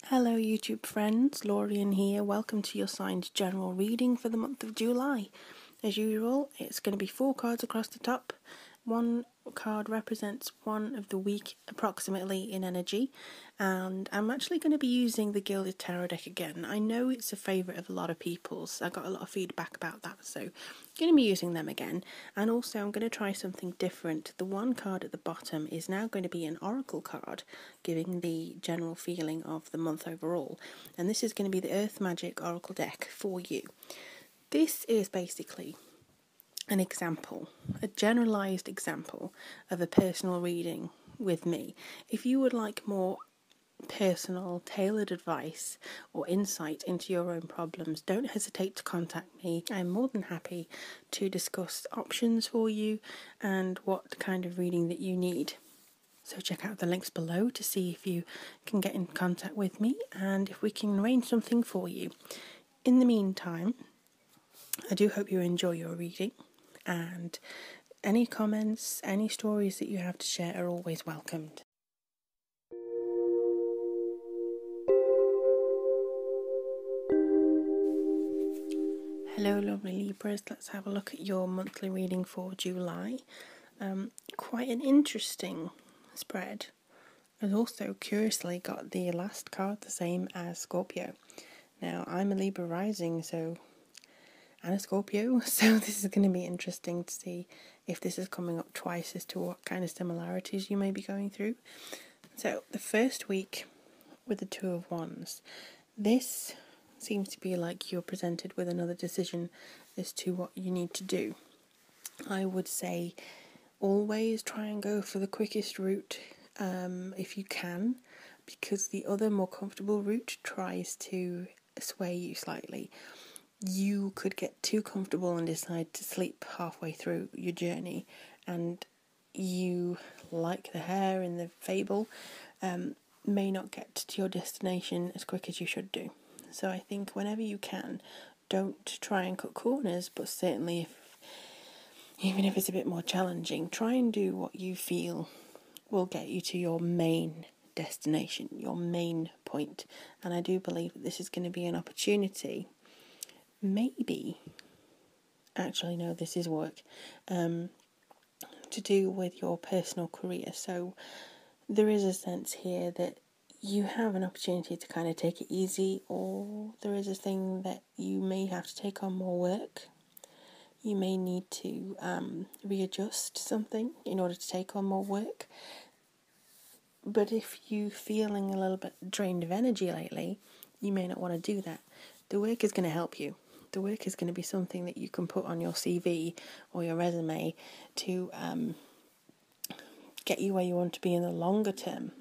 Hello YouTube friends, Lorien here. Welcome to your signed general reading for the month of July. As usual, it's going to be 4 cards across the top. One card represents one of the week approximately in energy, and I'm actually going to be using the Gilded Tarot deck again. I know it's a favourite of a lot of people's. I got a lot of feedback about that, so I'm going to be using them again. And also I'm going to try something different. The one card at the bottom is now going to be an oracle card, giving the general feeling of the month overall. And this is going to be the Earth Magic Oracle deck for you. This is basically an example, a generalised example of a personal reading with me. If you would like more personal, tailored advice or insight into your own problems, don't hesitate to contact me. I'm more than happy to discuss options for you and what kind of reading that you need. So check out the links below to see if you can get in contact with me and if we can arrange something for you. In the meantime, I do hope you enjoy your reading, and any comments, any stories that you have to share are always welcomed. Hello lovely Libras, let's have a look at your monthly reading for July. Quite an interesting spread. I've also curiously got the last card the same as Scorpio. Now I'm a Libra rising, and a Scorpio, so this is going to be interesting to see if this is coming up twice as to what kind of similarities you may be going through. So the first week with the Two of Wands, this seems to be like you're presented with another decision as to what you need to do. I would say always try and go for the quickest route if you can, because the other more comfortable route tries to sway you slightly. You could get too comfortable and decide to sleep halfway through your journey, and you, like the hare in the fable, may not get to your destination as quick as you should do. So I think whenever you can, don't try and cut corners, but certainly even if it's a bit more challenging, try and do what you feel will get you to your main destination, your main point. And I do believe that this is going to be an opportunity. Maybe, actually no, this is work, to do with your personal career. So there is a sense here that you have an opportunity to kind of take it easy, or there is a thing that you may have to take on more work. You may need to readjust something in order to take on more work. But if you're feeling a little bit drained of energy lately, you may not want to do that. The work is going to help you. The work is going to be something that you can put on your CV or your resume to get you where you want to be in the longer term.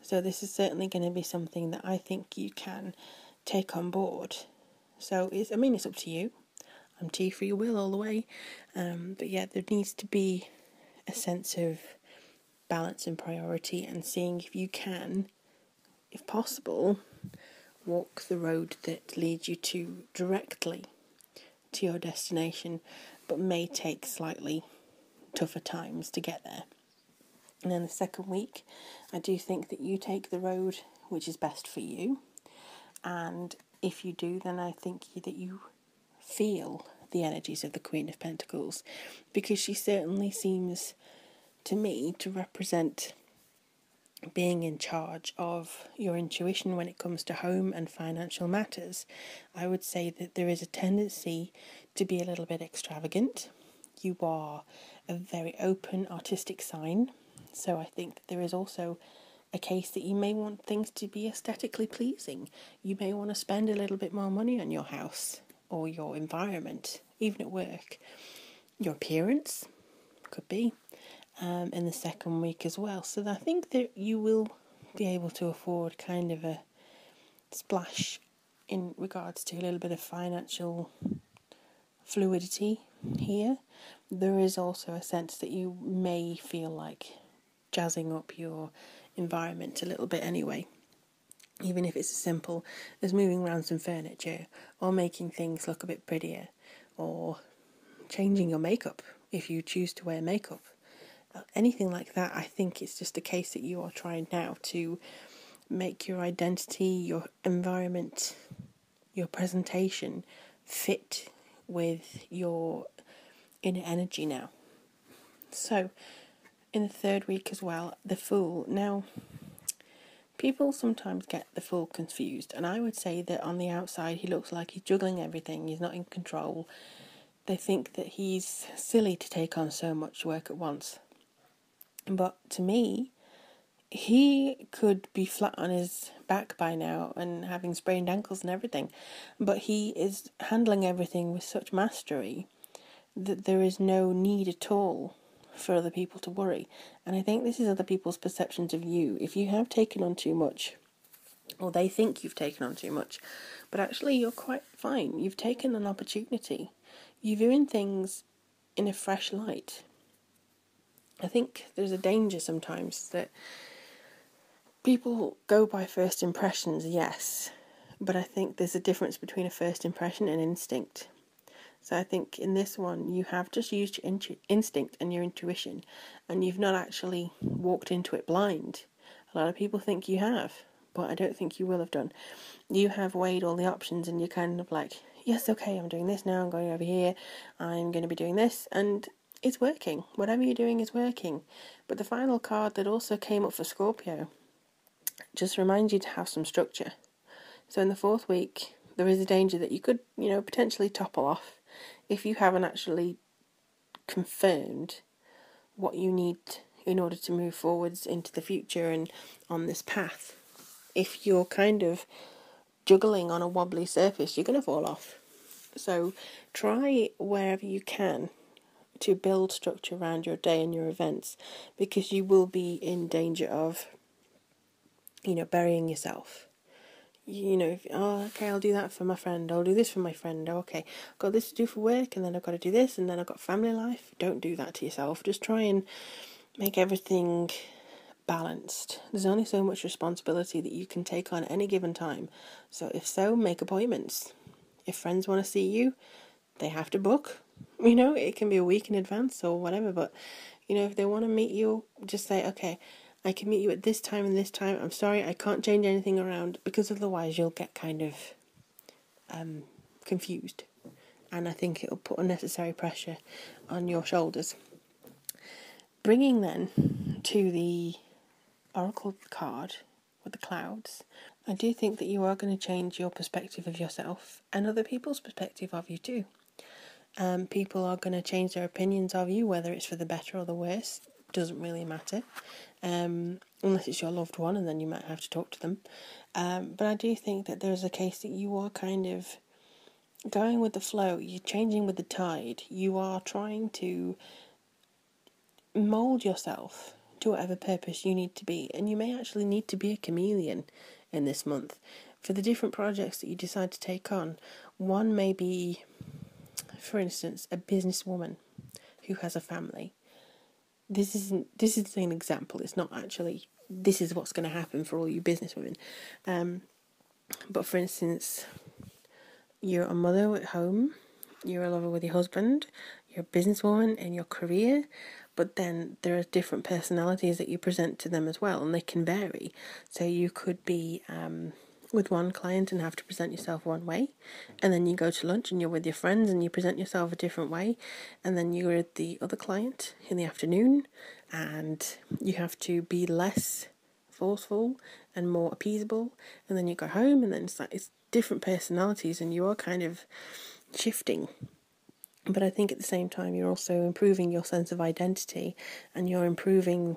So this is certainly going to be something that I think you can take on board. So it's up to you. I'm tea for your will all the way. But yeah, there needs to be a sense of balance and priority, and seeing if you can, if possible, walk the road that leads you directly to your destination, but may take slightly tougher times to get there. And then the second week, I do think that you take the road which is best for you, and if you do, then I think that you feel the energies of the Queen of Pentacles, because she certainly seems to me to represent being in charge of your intuition when it comes to home and financial matters. I would say that there is a tendency to be a little bit extravagant. You are a very open artistic sign, so I think that there is also a case that you may want things to be aesthetically pleasing. You may want to spend a little bit more money on your house or your environment, even at work. Your appearance could be in the second week as well. So I think that you will be able to afford kind of a splash in regards to a little bit of financial fluidity here. There is also a sense that you may feel like jazzing up your environment a little bit anyway, even if it's as simple as moving around some furniture or making things look a bit prettier, or changing your makeup if you choose to wear makeup. Anything like that, I think it's just a case that you are trying now to make your identity, your environment, your presentation fit with your inner energy now. So, in the third week as well, the Fool. Now, people sometimes get the Fool confused, and I would say that on the outside he looks like he's juggling everything, he's not in control. They think that he's silly to take on so much work at once. But to me, he could be flat on his back by now and having sprained ankles and everything, but he is handling everything with such mastery that there is no need at all for other people to worry. And I think this is other people's perceptions of you. If you have taken on too much, or they think you've taken on too much, but actually you're quite fine. You've taken an opportunity. You're viewing things in a fresh light. I think there's a danger sometimes that people go by first impressions, yes, but I think there's a difference between a first impression and instinct. So I think in this one, you have just used your instinct and your intuition, and you've not actually walked into it blind. A lot of people think you have, but I don't think you will have done. You have weighed all the options, and you're kind of like, yes, okay, I'm doing this now, I'm going over here, I'm going to be doing this, and it's working. Whatever you're doing is working. But the final card that also came up for Scorpio just reminds you to have some structure. So in the fourth week, there is a danger that you could, potentially topple off if you haven't actually confirmed what you need in order to move forwards into the future and on this path. If you're kind of juggling on a wobbly surface, you're going to fall off. So try wherever you can to build structure around your day and your events, because you will be in danger of burying yourself. Okay, I'll do that for my friend, I'll do this for my friend, okay, I've got this to do for work, and then I've got to do this, and then I've got family life. Don't do that to yourself. Just try and make everything balanced. There's only so much responsibility that you can take on at any given time. So if so, make appointments. If friends want to see you, they have to book. It can be a week in advance or whatever, but if they want to meet you, just say, okay, I can meet you at this time and this time. I'm sorry, I can't change anything around, because otherwise you'll get kind of confused. And I think it'll put unnecessary pressure on your shoulders. Bringing then to the Oracle card with the clouds, I do think that you are going to change your perspective of yourself and other people's perspective of you too. People are going to change their opinions of you, whether it's for the better or the worse. Doesn't really matter, unless it's your loved one, and then you might have to talk to them. But I do think that there's a case that you are kind of going with the flow. You're changing with the tide. You are trying to mould yourself to whatever purpose you need to be, and you may actually need to be a chameleon in this month for the different projects that you decide to take on. One may be, for instance, a businesswoman who has a family. This is an example. It's not actually, this is what's going to happen for all you businesswomen. But for instance, you're a mother at home, you're a lover with your husband, you're a businesswoman in your career, but then there are different personalities that you present to them as well, and they can vary. So you could be with one client and have to present yourself one way, and then you go to lunch and you're with your friends and you present yourself a different way, and then you're with the other client in the afternoon and you have to be less forceful and more appeasable, and then you go home, and then it's different personalities, and you are kind of shifting. But I think at the same time you're also improving your sense of identity, and you're improving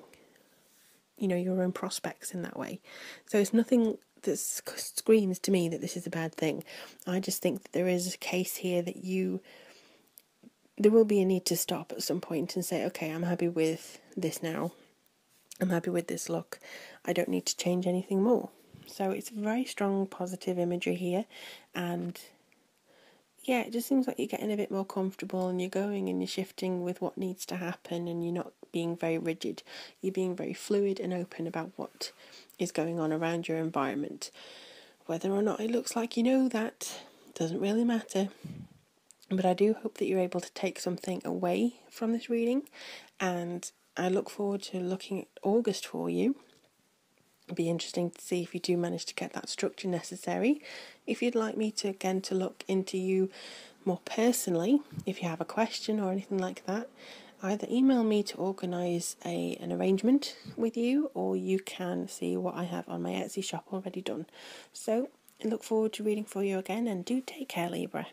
your own prospects in that way. So it's nothing that screams to me that this is a bad thing. I just think that there is a case here that there will be a need to stop at some point and say, okay, I'm happy with this now. I'm happy with this look. I don't need to change anything more. So it's very strong positive imagery here, and yeah, it just seems like you're getting a bit more comfortable, and you're going and you're shifting with what needs to happen, and you're not being very rigid. You're being very fluid and open about what is going on around your environment. Whether or not it looks like that doesn't really matter. But I do hope that you're able to take something away from this reading, and I look forward to looking at August for you. be interesting to see if you do manage to get that structure necessary. If you'd like me to look into you more personally, if you have a question or anything like that, either email me to organise an arrangement with you, or you can see what I have on my Etsy shop already done. So I look forward to reading for you again, and do take care, Libra.